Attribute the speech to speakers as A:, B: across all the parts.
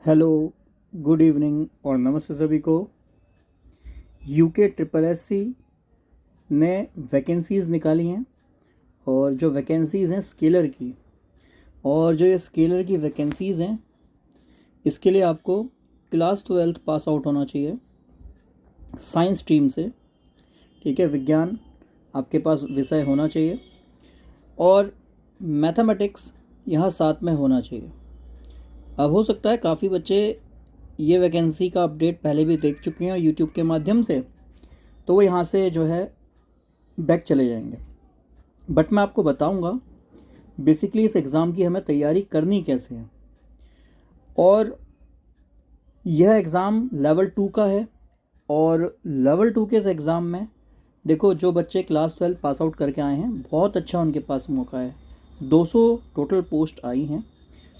A: Hello, good evening और नमस्ते सभी को। यूके ट्रिपल एस सी ने वैकेंसीज़ निकाली हैं और जो वैकेंसीज़ हैं स्केलर की, और जो ये स्केलर की वैकेंसीज़ हैं इसके लिए आपको क्लास 12 पास आउट होना चाहिए साइंस स्ट्रीम से। ठीक है, विज्ञान आपके पास विषय होना चाहिए और मैथमेटिक्स यहाँ साथ में होना चाहिए। अब हो सकता है काफ़ी बच्चे ये वैकेंसी का अपडेट पहले भी देख चुके हैं यूट्यूब के माध्यम से, तो वो यहाँ से जो है बैक चले जाएंगे। बट मैं आपको बताऊंगा बेसिकली इस एग्ज़ाम की हमें तैयारी करनी कैसे है। और यह एग्ज़ाम लेवल 2 का है और लेवल 2 के इस एग्ज़ाम में देखो, जो बच्चे क्लास 12 पास आउट करके आए हैं बहुत अच्छा उनके पास मौका है। 200 टोटल पोस्ट आई हैं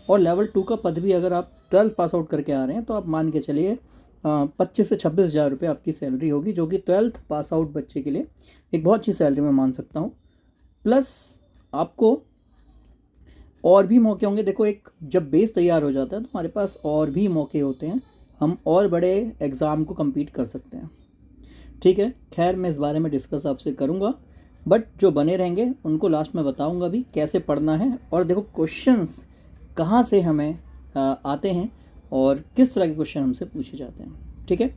A: और लेवल 2 का पद भी अगर आप 12 पास आउट करके आ रहे हैं तो आप मान के चलिए 25 से 26 हज़ार रुपये आपकी सैलरी होगी, जो कि 12th पास आउट बच्चे के लिए एक बहुत अच्छी सैलरी मैं मान सकता हूँ। प्लस आपको और भी मौके होंगे। देखो, एक जब बेस तैयार हो जाता है तो हमारे पास और भी मौके होते हैं, हम और बड़े एग्ज़ाम को compete कर सकते हैं। ठीक है, खैर मैं इस बारे में डिस्कस आपसे करूँगा, बट जो बने रहेंगे उनको लास्ट में बताऊँगा भी कैसे पढ़ना है। और देखो, क्वेश्चंस कहाँ से हमें आते हैं और किस तरह के क्वेश्चन हमसे पूछे जाते हैं। ठीक है,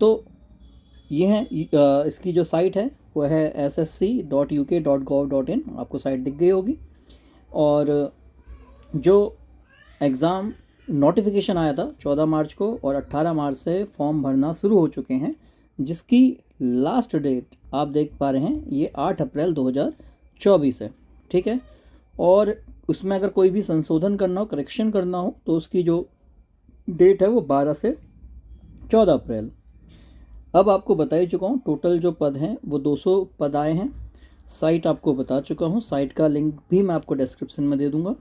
A: तो ये है इसकी जो साइट है वो है ssc.uk.gov.in, आपको साइट दिख गई होगी। और जो एग्ज़ाम नोटिफिकेशन आया था 14 मार्च को और 18 मार्च से फॉर्म भरना शुरू हो चुके हैं, जिसकी लास्ट डेट आप देख पा रहे हैं ये 8 अप्रैल 2024 है। ठीक है, और उसमें अगर कोई भी संशोधन करना हो, करेक्शन करना हो, तो उसकी जो डेट है वो 12 से 14 अप्रैल। अब आपको बता ही चुका हूँ टोटल जो पद हैं वो 200 पद आए हैं। साइट आपको बता चुका हूँ, साइट का लिंक भी मैं आपको डिस्क्रिप्शन में दे दूँगा।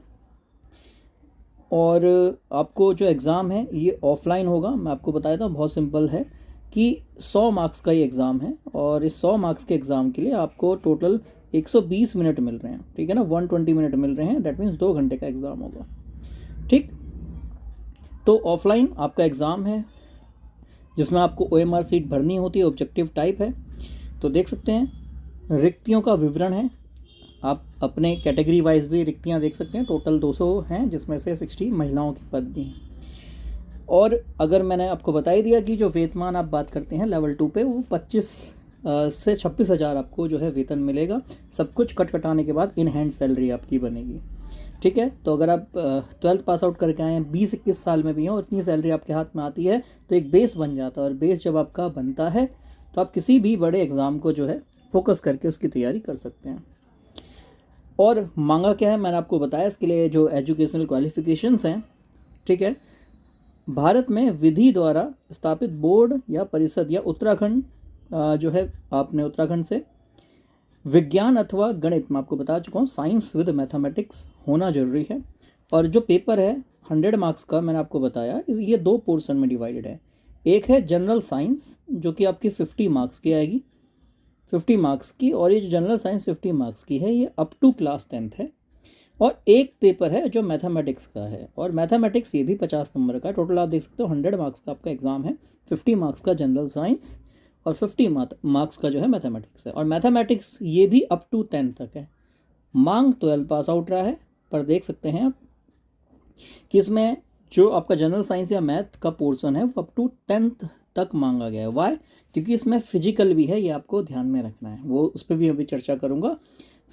A: और आपको जो एग्ज़ाम है ये ऑफलाइन होगा। मैं आपको बताया था, बहुत सिंपल है कि 100 मार्क्स का ये एग्ज़ाम है और इस 100 मार्क्स के एग्ज़ाम के लिए आपको टोटल 120 मिनट मिल रहे हैं। ठीक है ना, 120 मिनट मिल रहे हैं, दैट मीन्स 2 घंटे का एग्ज़ाम होगा। ठीक, तो ऑफलाइन आपका एग्ज़ाम है जिसमें आपको OMR सीट भरनी होती है, ऑब्जेक्टिव टाइप है। तो देख सकते हैं रिक्तियों का विवरण है, आप अपने कैटेगरी वाइज भी रिक्तियां देख सकते हैं। टोटल 200 हैं जिसमें से 60 महिलाओं के पद भी हैं। और अगर मैंने आपको बता ही दिया कि जो वेतमान आप बात करते हैं लेवल 2 पे, वो 25 से 26 हज़ार आपको जो है वेतन मिलेगा। सब कुछ कट कटाने के बाद इन हैंड सैलरी आपकी बनेगी। ठीक है, तो अगर आप 12th पास आउट करके आए हैं, 20-21 साल में भी हैं और इतनी सैलरी आपके हाथ में आती है, तो एक बेस बन जाता है। और बेस जब आपका बनता है तो आप किसी भी बड़े एग्ज़ाम को जो है फोकस करके उसकी तैयारी कर सकते हैं। और मांगा क्या है मैंने आपको बताया, इसके लिए जो एजुकेशनल क्वालिफिकेशंस हैं। ठीक है, भारत में विधि द्वारा स्थापित बोर्ड या परिषद या उत्तराखंड जो है, आपने उत्तराखंड से विज्ञान अथवा गणित, मैं आपको बता चुका हूँ साइंस विद मैथमेटिक्स होना जरूरी है। और जो पेपर है 100 मार्क्स का, मैंने आपको बताया ये 2 पोर्शन में डिवाइडेड है। एक है जनरल साइंस जो कि आपकी 50 मार्क्स की आएगी, 50 मार्क्स की। और ये जो जनरल साइंस 50 मार्क्स की है ये अप टू क्लास 10th है। और एक पेपर है जो मैथमेटिक्स का है, और मैथमेटिक्स ये भी 50 नंबर का। टोटल आप देख सकते हो 100 मार्क्स का आपका एग्जाम है। 50 मार्क्स का जनरल साइंस और 50 मार्क्स का जो है मैथमेटिक्स है। और मैथमेटिक्स ये भी अप टू 10 तक है। मांग 12 पास आउट रहा है, पर देख सकते हैं आप कि इसमें जो आपका जनरल साइंस या मैथ का पोर्शन है वो अप टू 10th तक मांगा गया है। वाई? क्योंकि इसमें फिजिकल भी है, ये आपको ध्यान में रखना है, वो उस पर भी अभी चर्चा करूँगा।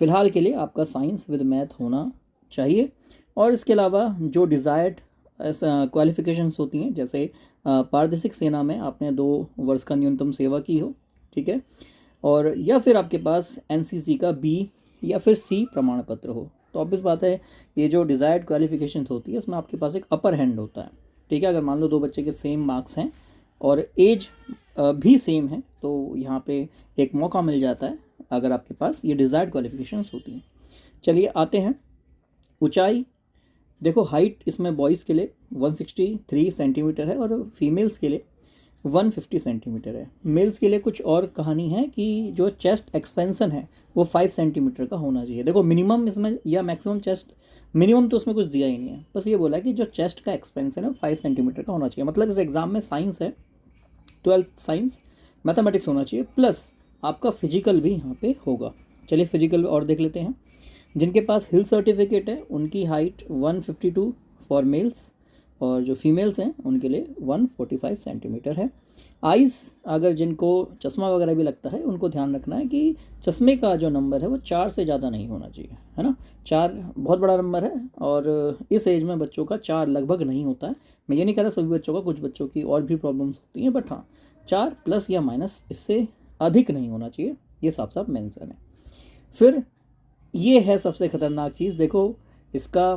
A: फिलहाल के लिए आपका साइंस विद मैथ होना चाहिए। और इसके अलावा जो डिज़ायर्ड क्वालिफिकेशंस होती हैं, जैसे पारदेशिक सेना में आपने 2 वर्ष का न्यूनतम सेवा की हो। ठीक है, और या फिर आपके पास NCC का B या फिर C प्रमाण पत्र हो। तो ऑब्वियस बात है, ये जो डिज़ायर्ड क्वालिफिकेशन होती है इसमें आपके पास एक अपर हैंड होता है। ठीक है, अगर मान लो 2 बच्चे के सेम मार्क्स हैं और एज भी सेम है, तो यहाँ पे एक मौका मिल जाता है अगर आपके पास ये डिज़ायर्ड क्वालिफिकेशंस होती हैं। चलिए आते हैं ऊंचाई। देखो, हाइट इसमें बॉयज़ के लिए 163 सेंटीमीटर है और फीमेल्स के लिए 150 सेंटीमीटर है। मेल्स के लिए कुछ और कहानी है कि जो चेस्ट एक्सपेंसन है वो 5 सेंटीमीटर का होना चाहिए। देखो, मिनिमम इसमें या मैक्सिमम चेस्ट मिनिमम तो उसमें कुछ दिया ही नहीं है, बस ये बोला है कि जो चेस्ट का एक्सपेंशन है 5 सेंटीमीटर का होना चाहिए। मतलब इस एग्ज़ाम में साइंस है, 12th साइंस, मैथमेटिक्स होना चाहिए, प्लस आपका फिजिकल भी यहाँ पे होगा। चलिए फिजिकल और देख लेते हैं। जिनके पास हिल सर्टिफिकेट है उनकी हाइट 152 फॉर मेल्स, और जो फीमेल्स हैं उनके लिए 145 सेंटीमीटर है। आइज़, अगर जिनको चश्मा वगैरह भी लगता है उनको ध्यान रखना है कि चश्मे का जो नंबर है वो 4 से ज़्यादा नहीं होना चाहिए, है ना। 4 बहुत बड़ा नंबर है, और इस एज में बच्चों का 4 लगभग नहीं होता है। मैं ये नहीं कह रहा सभी बच्चों का, कुछ बच्चों की और भी प्रॉब्लम्स होती हैं, बट हाँ 4 प्लस या माइनस, इससे अधिक नहीं होना चाहिए, ये साफ साफ मेंशन है। फिर ये है सबसे ख़तरनाक चीज़, देखो इसका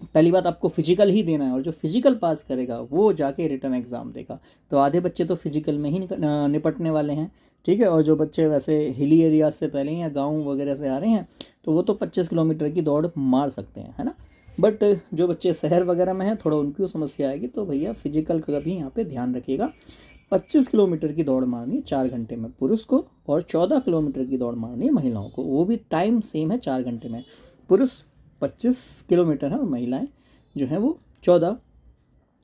A: पहली बात आपको फिजिकल ही देना है, और जो फिजिकल पास करेगा वो जाके रिटर्न एग्ज़ाम देगा। तो आधे बच्चे तो फिजिकल में ही निपटने वाले हैं, ठीक है। और जो बच्चे वैसे हिली एरियाज से पहले या गांव वगैरह से आ रहे हैं तो वो तो 25 किलोमीटर की दौड़ मार सकते हैं, है ना। बट जो बच्चे शहर वगैरह में हैं थोड़ा उनकी समस्या आएगी, तो भैया फिजिकल का भी यहाँ पे ध्यान रखिएगा। 25 किलोमीटर की दौड़ मारनी है 4 घंटे में पुरुष को, और 14 किलोमीटर की दौड़ मारनी है महिलाओं को, वो भी टाइम सेम है 4 घंटे में। पुरुष 25 किलोमीटर है और महिलाएं जो हैं वो 14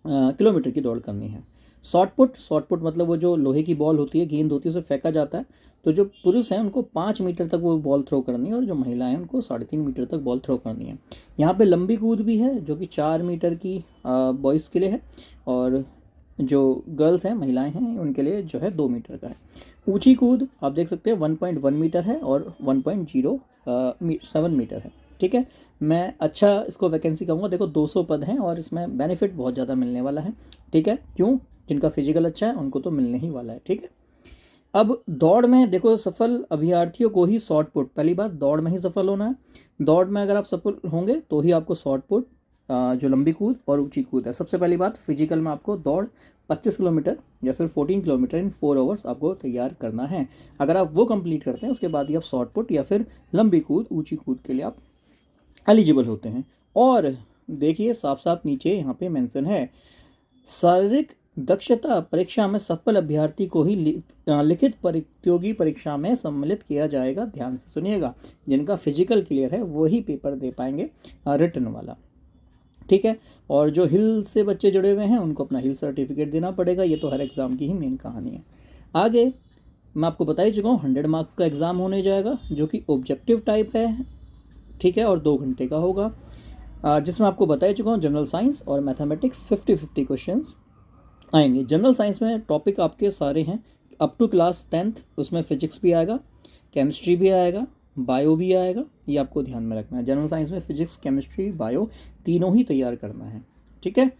A: किलोमीटर की दौड़ करनी है। शॉर्ट पुट मतलब वो जो लोहे की बॉल होती है, गेंद होती है, उसे फेंका जाता है। तो जो पुरुष हैं उनको 5 मीटर तक वो बॉल थ्रो करनी है, और जो महिलाएं हैं उनको 3.5 मीटर तक बॉल थ्रो करनी है। यहाँ पे लंबी कूद भी है जो कि 4 मीटर की बॉयज़ के लिए है, और जो गर्ल्स हैं महिलाएं हैं उनके लिए जो है 2 मीटर का है। ऊंची कूद आप देख सकते हैं 1.1 मीटर है और 1.07 मीटर है, ठीक है। मैं अच्छा इसको वैकेंसी कहूँगा, देखो 200 पद हैं और इसमें बेनिफिट बहुत ज़्यादा मिलने वाला है, ठीक है। क्यों? जिनका फिजिकल अच्छा है उनको तो मिलने ही वाला है, ठीक है। अब दौड़ में देखो सफल अभ्यर्थियों को ही शॉर्ट पुट, पहली बात दौड़ में ही सफल होना है। दौड़ में अगर आप सफल होंगे तो ही आपको शॉर्ट पुट, जो लंबी कूद और ऊंची कूद है। सबसे पहली बात फिजिकल में आपको दौड़ 25 किलोमीटर या फिर 14 किलोमीटर इन 4 आवर्स आपको तैयार करना है। अगर आप वो कंप्लीट करते हैं उसके बाद ही आप शॉर्ट पुट या फिर लंबी कूद ऊंची कूद के लिए आप एलिजिबल होते हैं। और देखिए साफ साफ नीचे यहाँ पे मेंशन है, शारीरिक दक्षता परीक्षा में सफल अभ्यर्थी को ही लिखित प्रतियोगी परीक्षा में सम्मिलित किया जाएगा। ध्यान से सुनिएगा, जिनका फिजिकल क्लियर है वही पेपर दे पाएंगे रिटर्न वाला, ठीक है। और जो हिल से बच्चे जुड़े हुए हैं उनको अपना हिल सर्टिफिकेट देना पड़ेगा, ये तो हर एग्ज़ाम की ही मेन कहानी है। आगे मैं आपको बता ही चुका हूँ 100 मार्क्स का एग्ज़ाम होने जाएगा जो कि ऑब्जेक्टिव टाइप है, ठीक है, और 2 घंटे का होगा, जिसमें आपको बता ही चुका हूँ जनरल साइंस और मैथमेटिक्स 50-50 क्वेश्चंस आएंगे। जनरल साइंस में टॉपिक आपके सारे हैं अप टू क्लास 10th, उसमें फिजिक्स भी आएगा, केमिस्ट्री भी आएगा, बायो भी आएगा, ये आपको ध्यान में रखना है। जनरल साइंस में फिजिक्स केमिस्ट्री बायो तीनों ही तैयार करना है, ठीक है।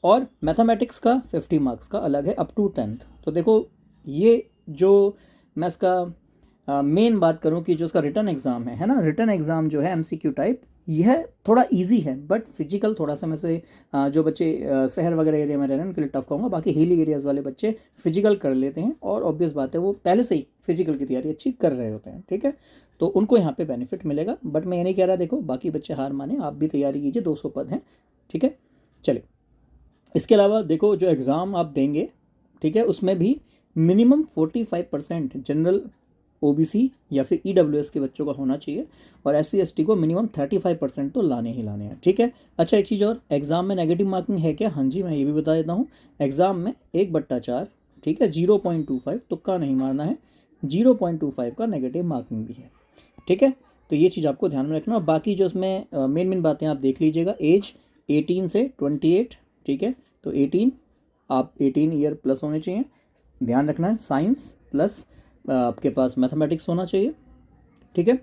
A: और मैथमेटिक्स का 50 मार्क्स का अलग है अप टू 10th। तो देखो ये जो मैं इसका मेन बात करूं कि जो इसका रिटर्न एग्ज़ाम है ना, रिटर्न एग्ज़ाम जो है MCQ टाइप, यह थोड़ा इजी है, बट फिजिकल थोड़ा सा मैं से जो बच्चे शहर वगैरह एरिया में रह रहे हैं उनके लिए टफ कहूँगा। बाकी हिली एरियाज़ वाले बच्चे फिजिकल कर लेते हैं, और ऑब्वियस बात है वो पहले से ही फिजिकल की तैयारी अच्छी कर रहे होते हैं, ठीक है। तो उनको यहाँ पे बेनिफिट मिलेगा, बट मैं ये नहीं कह रहा देखो बाकी बच्चे हार माने, आप भी तैयारी कीजिए, 200 पद हैं, ठीक है। चलिए इसके अलावा देखो जो एग्ज़ाम आप देंगे, ठीक है, उसमें भी मिनिमम 45% जनरल OBC या फिर EWS के बच्चों का होना चाहिए, और SC ST को मिनिमम 35% तो लाने ही लाने हैं, ठीक है। अच्छा एक चीज़ और, एग्ज़ाम में नेगेटिव मार्किंग है क्या? हाँ जी, मैं ये भी बता देता हूँ। एग्ज़ाम में 1/4, ठीक है, 0.25 तुक्का नहीं मारना है, 0.25 का नेगेटिव मार्किंग भी है, ठीक है। तो ये चीज़ आपको ध्यान में रखना। और बाकी जो इसमें मेन बातें आप देख लीजिएगा, एज 18 से 28, ठीक है। तो 18 आप 18 ईयर प्लस होने चाहिए, ध्यान रखना है। साइंस प्लस आपके पास मैथमेटिक्स होना चाहिए, ठीक है।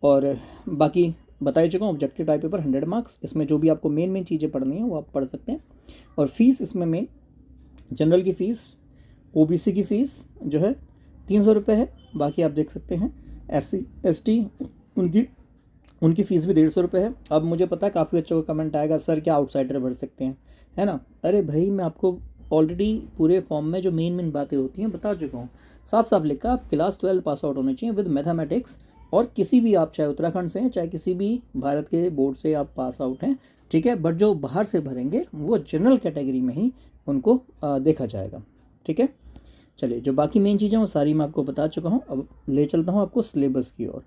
A: और बाकी बता ही चुका हूँ ऑब्जेक्टिव टाइप पेपर 100 मार्क्स, इसमें जो भी आपको मेन चीज़ें पढ़नी है वो आप पढ़ सकते हैं। और फीस इसमें मेन जनरल की फ़ीस, OBC की फ़ीस जो है 300 रुपये है, बाकी आप देख सकते हैं SC ST उनकी फ़ीस भी 150 रुपये है। अब मुझे पता है काफ़ी बच्चों का कमेंट आएगा, सर क्या आउटसाइडर भर सकते हैं, है ना। अरे भाई मैं आपको ऑलरेडी पूरे फॉर्म में जो मेन बातें होती हैं बता चुका हूँ, साफ साफ लिखा, आप क्लास 12 पास आउट होने चाहिए विद मैथमेटिक्स, और किसी भी आप चाहे उत्तराखंड से हैं चाहे किसी भी भारत के बोर्ड से आप पास आउट हैं, ठीक है। बट जो बाहर से भरेंगे वो जनरल कैटेगरी में ही उनको देखा जाएगा, ठीक है। चलिए जो बाकी मेन चीज़ें वो सारी मैं आपको बता चुका हूँ, अब ले चलता हूँ आपको सिलेबस की ओर,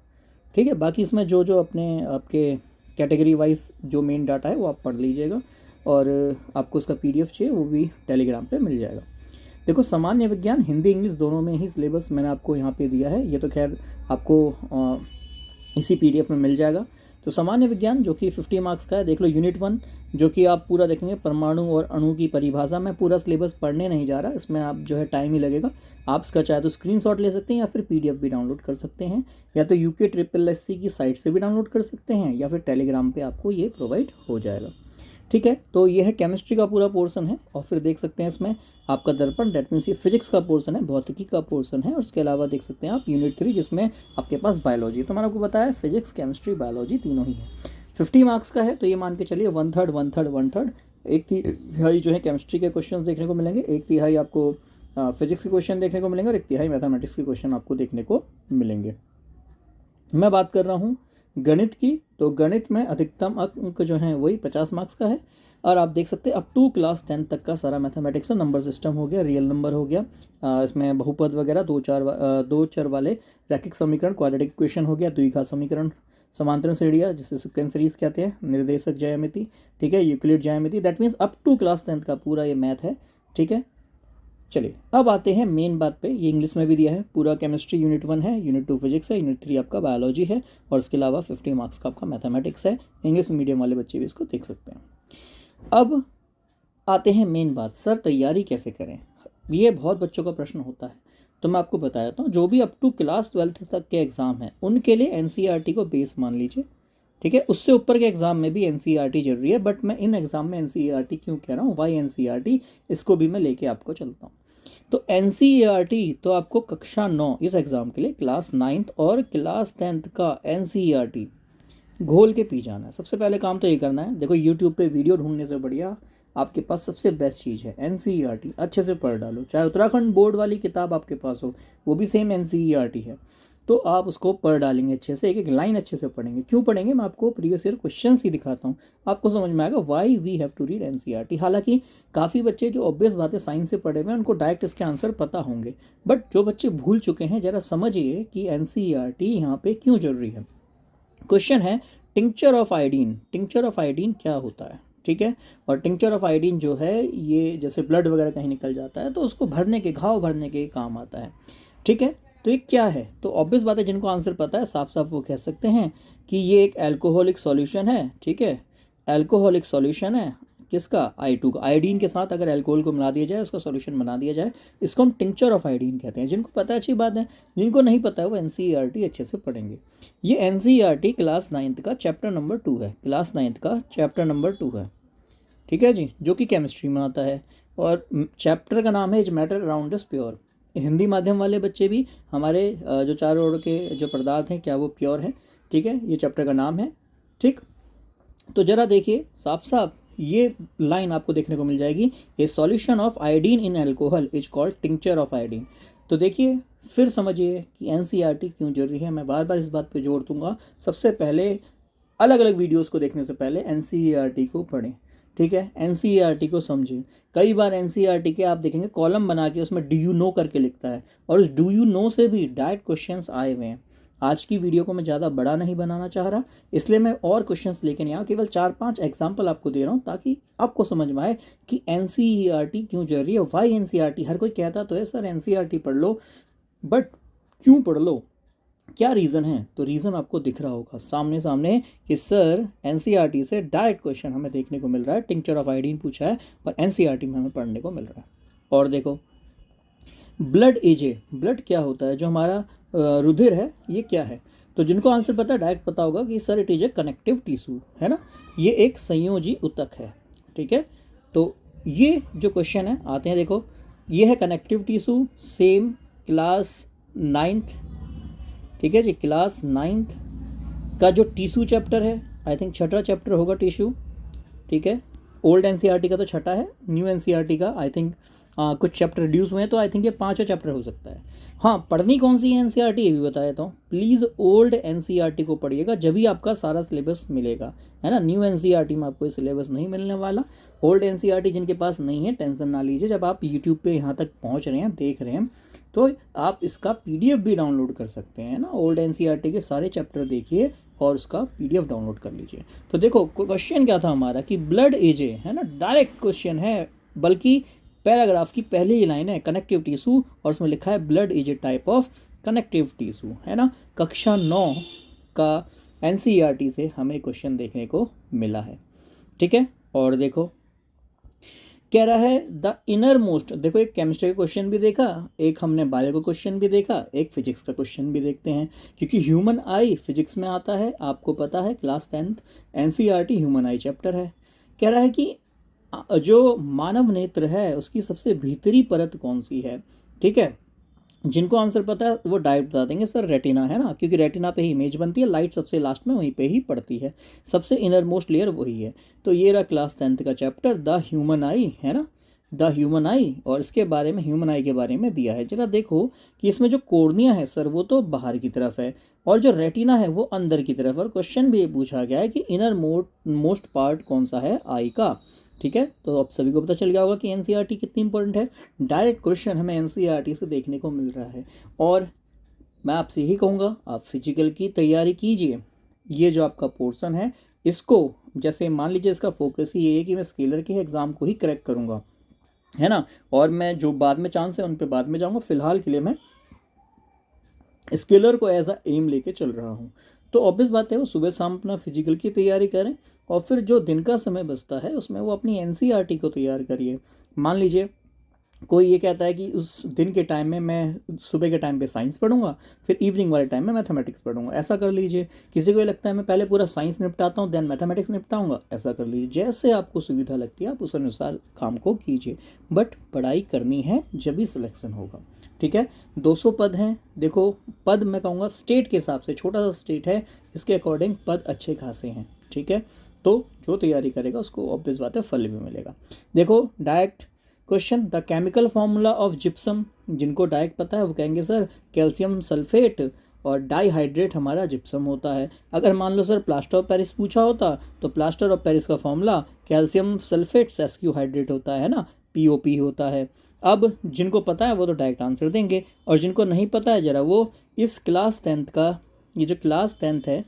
A: ठीक है। बाकी इसमें जो जो अपने आपके कैटेगरी वाइज जो मेन डाटा है वो आप पढ़ लीजिएगा, और आपको उसका PDF चाहिए वो भी टेलीग्राम पे मिल जाएगा। देखो, सामान्य विज्ञान हिंदी इंग्लिश दोनों में ही सिलेबस मैंने आपको यहाँ पे दिया है, ये तो खैर आपको इसी PDF में मिल जाएगा। तो सामान्य विज्ञान जो कि 50 मार्क्स का है, देख लो यूनिट 1 जो कि आप पूरा देखेंगे, परमाणु और अणु की परिभाषा। मैं पूरा सिलेबस पढ़ने नहीं जा रहा, इसमें आप जो है टाइम ही लगेगा। आप इसका चाहे तो स्क्रीनशॉट ले सकते हैं या फिर PDF भी डाउनलोड कर सकते हैं, या तो UKSSC की साइट से भी डाउनलोड कर सकते हैं, या फिर टेलीग्राम पे आपको ये प्रोवाइड हो जाएगा। ठीक है, तो ये है केमिस्ट्री का पूरा पोर्शन है, और फिर देख सकते हैं इसमें आपका दर्पण, डेट मीन्स ये फिजिक्स का पोर्शन है, भौतिकी का पोर्शन है, और उसके अलावा देख सकते हैं आप यूनिट 3 जिसमें आपके पास बायोलॉजी। तो मैंने आपको बताया फिजिक्स केमिस्ट्री बायोलॉजी तीनों ही है। 50 मार्क्स का है, तो ये मान के चलिए 1/3 1/3 1/3, 1/3 जो है केमिस्ट्री के क्वेश्चन देखने को मिलेंगे, 1/3 आपको फिजिक्स के क्वेश्चन देखने को मिलेंगे, और 1/3 मैथमेटिक्स के क्वेश्चन आपको देखने को मिलेंगे। मैं बात कर रहा हूँ गणित की, तो गणित में अधिकतम अंक जो हैं वही 50 मार्क्स का है, और आप देख सकते हैं अप टू क्लास 10 तक का सारा मैथमेटिक्स का नंबर सिस्टम हो गया, रियल नंबर हो गया, इसमें बहुपद वगैरह, दो चर वाले रैखिक समीकरण, क्वाड्रेटिक इक्वेशन हो गया, द्विघात समीकरण, समांतरण श्रेणियाँ जिसे सेकेंड सीरीज कहते हैं, निर्देशक ज्यामिति, ठीक है, यूक्लिड ज्यामिति, that means up to class 10 का पूरा ये मैथ है। ठीक है, चलिए अब आते हैं मेन बात पे। ये इंग्लिश में भी दिया है, पूरा केमिस्ट्री यूनिट 1 है, यूनिट 2 फिजिक्स है, यूनिट 3 आपका बायोलॉजी है, और इसके अलावा 50 मार्क्स का आपका मैथमेटिक्स है। इंग्लिश मीडियम वाले बच्चे भी इसको देख सकते हैं। अब आते हैं मेन बात, सर तैयारी कैसे करें, ये बहुत बच्चों का प्रश्न होता है। तो मैं आपको बता देता हूँ, जो भी अप टू क्लास 12th तक के एग्ज़ाम हैं उनके लिए NCERT को बेस मान लीजिए। ठीक है, उससे ऊपर के एग्जाम में भी NCERT जरूरी है, बट मैं इन एग्जाम में NCERT क्यों कह रहा हूँ, वाई NCERT, इसको भी मैं लेके आपको चलता हूँ। तो NCERT तो आपको कक्षा 9 इस एग्ज़ाम के लिए क्लास 9th और क्लास 10th का NCERT घोल के पी जाना है। सबसे पहले काम तो ये करना है, देखो यूट्यूब पे वीडियो ढूंढने से बढ़िया आपके पास सबसे बेस्ट चीज़ है NCERT, अच्छे से पढ़ डालो। चाहे उत्तराखंड बोर्ड वाली किताब आपके पास हो, वो भी सेम NCERT है, तो आप उसको पढ़ डालेंगे अच्छे से, एक एक लाइन अच्छे से पढ़ेंगे। क्यों पढ़ेंगे, मैं आपको प्रीवियस ईयर क्वेश्चन ही दिखाता हूँ, आपको समझ में आएगा why we have to read NCERT। हालांकि काफ़ी बच्चे जो ऑब्वियस बातें साइंस से पढ़े हुए हैं उनको डायरेक्ट इसके आंसर पता होंगे, बट जो बच्चे भूल चुके हैं जरा समझिए कि NCERT यहाँ पे क्यों जरूरी है। क्वेश्चन है tincture of iodine, tincture of iodine क्या होता है। ठीक है, और टिंक्चर ऑफ आयोडीन जो है ये जैसे ब्लड वगैरह कहीं निकल जाता है तो उसको भरने के, घाव भरने के काम आता है। ठीक है, तो ये क्या है, तो ऑब्वियस बात है, जिनको आंसर पता है साफ साफ वो कह सकते हैं कि ये एक एल्कोहलिक सॉल्यूशन है। ठीक है, एल्कोहलिक सॉल्यूशन है, किसका, I2 का। आयोडीन के साथ अगर एल्कोहल को मिला दिया जाए, उसका सॉल्यूशन बना दिया जाए, इसको हम टिंक्चर ऑफ आयोडीन कहते हैं। जिनको पता है अच्छी बात है, जिनको नहीं पता है वो NCERT अच्छे से पढ़ेंगे। ये NCERT क्लास 9th का चैप्टर नंबर 2 है, क्लास 9th का चैप्टर नंबर 2 है। ठीक है जी, जो कि केमिस्ट्री में आता है, और चैप्टर का नाम है is matter around us pure. Hindi माध्यम वाले बच्चे भी, हमारे जो चारों ओर के जो पदार्थ हैं क्या वो प्योर है। ठीक है, ये चैप्टर का नाम है। ठीक, तो जरा देखिए साफ साफ ये लाइन आपको देखने को मिल जाएगी, ए solution of iodine in alcohol is called tincture of iodine. तो देखिए फिर समझिए कि NCERT क्यों जरूरी है। मैं बार बार इस बात पे जोर दूंगा, सबसे पहले अलग अलग वीडियोस को देखने से पहले NCERT को पढ़ें। ठीक है, NCERT को समझें। कई बार NCERT के आप देखेंगे कॉलम बना के उसमें डू यू नो करके लिखता है, और उस डू यू नो से भी डायरेक्ट क्वेश्चंस आए हुए हैं। आज की वीडियो को मैं ज़्यादा बड़ा नहीं बनाना चाह रहा, इसलिए मैं और क्वेश्चंस लेके नहीं आया, केवल 4-5 एग्जाम्पल आपको दे रहा हूँ ताकि आपको समझ में आए कि NCERT क्यों जरूरी है। वाई NCERT, हर कोई कहता तो है सर NCERT पढ़ लो, बट क्यों पढ़ लो, क्या रीज़न है, तो रीज़न आपको दिख रहा होगा सामने सामने कि सर NCERT से डायरेक्ट क्वेश्चन हमें देखने को मिल रहा है, टिंक्चर ऑफ आयोडीन पूछा है और NCERT में हमें पढ़ने को मिल रहा है। और देखो ब्लड एजे, ब्लड क्या होता है, जो हमारा रुधिर है ये क्या है, तो जिनको आंसर पता है डायरेक्ट पता होगा कि sir it is a connective tissue, है ना, ये एक संयोजी ऊतक है। ठीक है, तो ये जो क्वेश्चन है आते हैं, देखो ये है connective tissue, same class 9th। ठीक है जी, क्लास 9th का जो टिश्यू चैप्टर है, आई थिंक छठा चैप्टर होगा टिश्यू। ठीक है, ओल्ड NCERT का तो छठा है, न्यू NCERT का आई थिंक कुछ चैप्टर रिड्यूस हुए हैं, तो आई थिंक ये 5वां चैप्टर हो सकता है। हाँ, पढ़नी कौन सी है NCERT ये भी बता देता हूँ, प्लीज़ ओल्ड NCERT को पढ़िएगा, जब भी आपका सारा सिलेबस मिलेगा, है ना। न्यू NCERT में आपको सिलेबस नहीं मिलने वाला। ओल्ड NCERT जिनके पास नहीं है टेंशन ना लीजिए, जब आप यूट्यूब पे यहाँ तक पहुँच रहे हैं, देख रहे हैं, तो आप इसका PDF भी डाउनलोड कर सकते हैं ना, ओल्ड NCERT के सारे चैप्टर देखिए और उसका PDF डाउनलोड कर लीजिए। तो देखो क्वेश्चन क्या था हमारा कि ब्लड एजे है ना, डायरेक्ट क्वेश्चन है, बल्कि पैराग्राफ की पहली ही लाइन है कनेक्टिव टिश्यू और उसमें लिखा है blood AJ type of connective tissue, है ना। कक्षा 9 का NCERT से हमें क्वेश्चन देखने को मिला है, ठीक है। और देखो कह रहा है द इनर मोस्ट, देखो एक केमिस्ट्री का क्वेश्चन भी देखा, एक हमने बायो का क्वेश्चन भी देखा, एक फिजिक्स का क्वेश्चन भी देखते हैं, क्योंकि ह्यूमन आई फिजिक्स में आता है, आपको पता है क्लास 10th NCERT ह्यूमन आई चैप्टर है। कह रहा है कि जो मानव नेत्र है उसकी सबसे भीतरी परत कौन सी है, ठीक है। जिनको आंसर पता है वो डायरेक्ट बता देंगे सर रेटिना, है ना, क्योंकि रेटिना पे ही इमेज बनती है, लाइट सबसे लास्ट में वहीं पे ही पड़ती है, सबसे इनर मोस्ट लेयर वही है। तो ये रहा क्लास 10th का चैप्टर द ह्यूमन आई, है ना, द ह्यूमन आई, और इसके बारे में ह्यूमन आई के बारे में दिया है। जरा देखो कि इसमें जो कोर्निया है सर वो तो बाहर की तरफ है और जो रेटिना है वो अंदर की तरफ, और क्वेश्चन भी ये पूछा गया है कि इनर मोस्ट पार्ट कौन सा है आई का, ठीक है। तो अब सभी को पता चल गया होगा कि NCERT कितनी इंपॉर्टेंट है। डायरेक्ट क्वेश्चन हमें NCERT से देखने को मिल रहा है, और मैं आपसे यही कहूँगा आप फिजिकल की तैयारी कीजिए। ये जो आपका पोर्शन है इसको, जैसे मान लीजिए इसका फोकस ही ये है कि मैं स्केलर के एग्ज़ाम को ही क्रैक करूँगा, है ना, और मैं जो बाद में चांस है उन पे बाद में जाऊँगा, फिलहाल के लिए मैं स्केलर को एज अ एम लेके चल रहा हूँ। तो ऑब्वियस बात है वो सुबह शाम अपना फिजिकल की तैयारी करें और फिर जो दिन का समय बचता है उसमें वो अपनी NCERT को तैयार करिए। मान लीजिए कोई ये कहता है कि उस दिन के टाइम में मैं सुबह के टाइम पे साइंस पढ़ूंगा, फिर इवनिंग वाले टाइम में मैथमेटिक्स पढ़ूंगा, ऐसा कर लीजिए। किसी को ये लगता है मैं पहले पूरा साइंस निपटाता हूँ देन मैथमेटिक्स निपटाऊंगा, ऐसा कर लीजिए। जैसे आपको सुविधा लगती है आप उस अनुसार काम को कीजिए, बट पढ़ाई करनी है जब भी सिलेक्शन होगा, ठीक है। 200 पद हैं, देखो पद मैं कहूँगा स्टेट के हिसाब से, छोटा सा स्टेट है इसके अकॉर्डिंग पद अच्छे खासे हैं, ठीक है। तो जो तैयारी करेगा उसको ऑब्वियस बात है फल भी मिलेगा। देखो direct question the chemical formula of gypsum, जिनको डायरेक्ट पता है वो कहेंगे सर कैल्शियम सल्फेट और डाईहाइड्रेट हमारा जिप्सम होता है। अगर मान लो सर प्लास्टर ऑफ पेरिस पूछा होता तो प्लास्टर ऑफ पेरिस का formula calcium sulphate sesqui hydrate होता है ना, POP होता है। अब जिनको पता है वो तो डायरेक्ट आंसर देंगे, और जिनको नहीं पता है जरा वो इस क्लास 10th का, ये जो क्लास 10th है,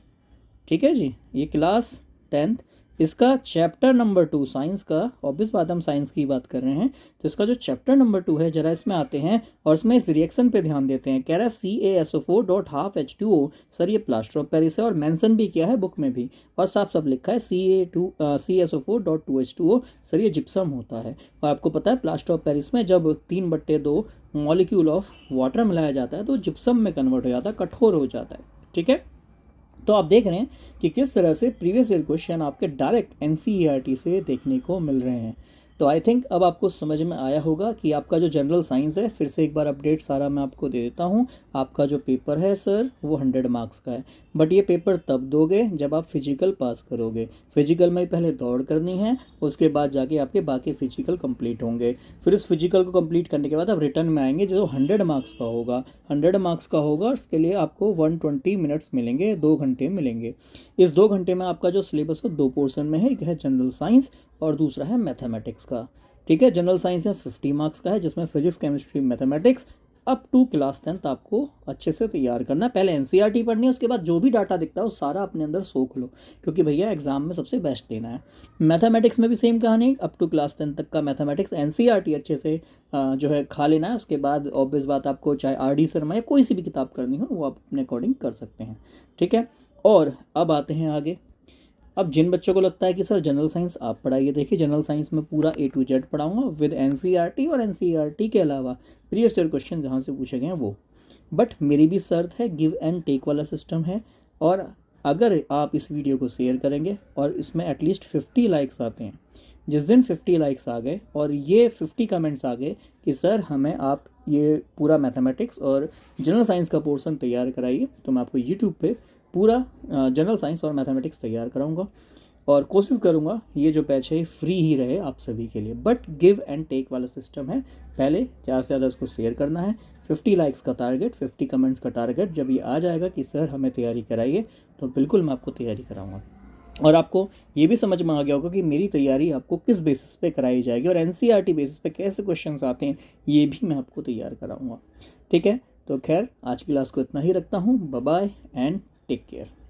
A: ठीक है जी, ये क्लास 10th इसका चैप्टर नंबर 2 साइंस का, ऑब्वियस बात हम साइंस की बात कर रहे हैं, तो इसका जो चैप्टर नंबर 2 है जरा इसमें आते हैं और इसमें इस रिएक्शन पे ध्यान देते हैं। कह रहा है CaSO4.12H2O, सर ये प्लास्टर ऑफ पेरिस है और मेंशन भी किया है बुक में भी, और साफ साफ लिखा है CaSO4.2H2O, सर ये जिप्सम होता है। और आपको पता है प्लास्टर ऑफ पेरिस में जब 3/2 मॉलिक्यूल ऑफ वाटर मिलाया जाता है तो जिप्सम में कन्वर्ट हो जाता है, कठोर हो जाता है, ठीक है। तो आप देख रहे हैं कि किस तरह से प्रीवियस ईयर क्वेश्चन आपके डायरेक्ट NCERT से देखने को मिल रहे हैं। तो आई थिंक अब आपको समझ में आया होगा कि आपका जो जनरल साइंस है, फिर से एक बार अपडेट सारा मैं आपको दे देता हूँ। आपका जो पेपर है सर वो 100 मार्क्स का है, बट ये पेपर तब दोगे जब आप फिजिकल पास करोगे। फिजिकल में पहले दौड़ करनी है, उसके बाद जाके आपके बाकी फिजिकल कंप्लीट होंगे। फिर उस फिजिकल को कंप्लीट करने के बाद आप रिटर्न में आएंगे जो 100 मार्क्स का होगा। 100 मार्क्स का होगा, उसके लिए आपको 120 मिनट्स मिलेंगे, 2 घंटे मिलेंगे। इस 2 घंटे में आपका जो सिलेबस है 2 पोर्शन में है, एक है जनरल साइंस और दूसरा है मैथमेटिक्स का, ठीक है। जनरल साइंस है 50 मार्क्स का है, जिसमें physics chemistry mathematics up to class 10th आपको अच्छे से तैयार करना है। पहले NCERT पढ़नी है, उसके बाद जो भी डाटा दिखता है वो सारा अपने अंदर सोख लो, क्योंकि भैया एग्जाम में सबसे बेस्ट देना है। मैथमेटिक्स में भी सेम कहानी, अप टू क्लास 10th तक का मैथमेटिक्स NCERT अच्छे से जो है खा लेना है। उसके बाद ऑब्वियस बात आपको चाहे RD शर्मा या कोई सी भी किताब करनी हो वो आप अपने अकॉर्डिंग कर सकते हैं, ठीक है। और अब आते हैं आगे। अब जिन बच्चों को लगता है कि सर जनरल साइंस आप पढ़ाइए, देखिए जनरल साइंस में पूरा A to Z पढ़ाऊंगा विद NCERT, और NCERT के अलावा प्रीवियस ईयर क्वेश्चन जहाँ से पूछे गए हैं वो। बट मेरी भी शर्त है, गिव एंड टेक वाला सिस्टम है, और अगर आप इस वीडियो को शेयर करेंगे और इसमें एटलीस्ट 50 लाइक्स आते हैं, जिस दिन 50 लाइक्स आ गए और ये 50 कमेंट्स आ गए कि सर हमें आप ये पूरा मैथमेटिक्स और जनरल साइंस का पोर्शन तैयार कराइए, तो मैं आपको यूट्यूब पे पूरा जनरल साइंस और मैथमेटिक्स तैयार कराऊंगा, और कोशिश करूंगा ये जो बैच है फ्री ही रहे आप सभी के लिए। बट गिव एंड टेक वाला सिस्टम है, पहले ज़्यादा से ज़्यादा उसको शेयर करना है। 50 लाइक्स का टारगेट, 50 कमेंट्स का टारगेट जब ये आ जाएगा कि सर हमें तैयारी कराइए, तो बिल्कुल मैं आपको तैयारी कराऊंगा। और आपको ये भी समझ में आ गया होगा कि मेरी तैयारी आपको किस बेसिस पे कराई जाएगी, और NCERT बेसिस पे कैसे क्वेश्चंस आते हैं ये भी मैं आपको तैयार कराऊंगा, ठीक है, तो खैर आज की क्लास को इतना ही रखता हूँ। Bye bye and take care.